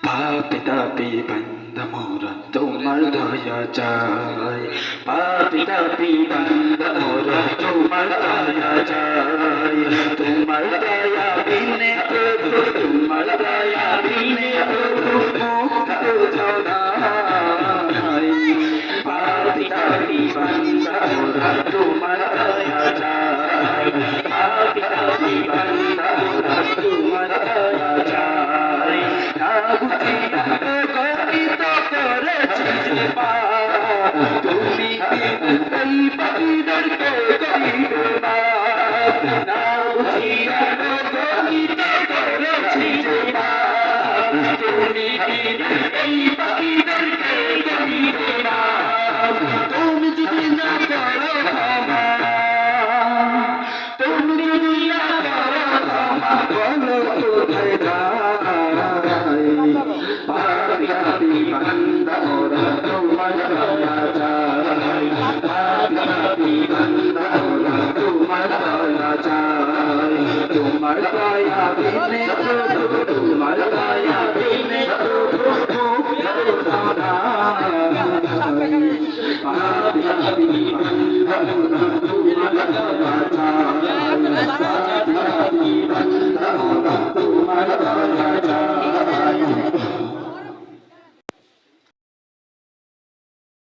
পাপি তাপি বান্দা মোরা তোমার দয়া চাই, পাপি তাপি বান্দা মোরা তোমার দয়া চাই, তোমার দয়া বিনে প্রভু, তোমার দয়া বিনে প্রভু মুক্ত কোথাও নাই। পাপি তাপি বান্দা মোরা তোমার দয়া চাই, পাপি তাপি বান্দা মোরা তোমার দয়া চাই। না বুঝিয়া গঠিত করেছি যে পাপ, তুমি এই পাপীদেরকে করিবে মাপ। না বুঝিয়া গঠিত করেছি যে পাপ, তুমি এই পাপীদেরকে করিবে মাপ। তুমি যদি না করো ক্ষমা, তুমি যদি না করো ক্ষমা, বলো কোথায় যাই। পাপি তাপি বান্দা মোরা তোমার দয়া চাই, পাপি তাপি বান্দা মোরা তোমার দয়া চাই। তোমার দয়া বিনে প্রভু, তোমার দয়া বিনে প্রভু মুক্ত কোথাও নাই। পাপি তাপি বান্দা মোরা তোমার দয়া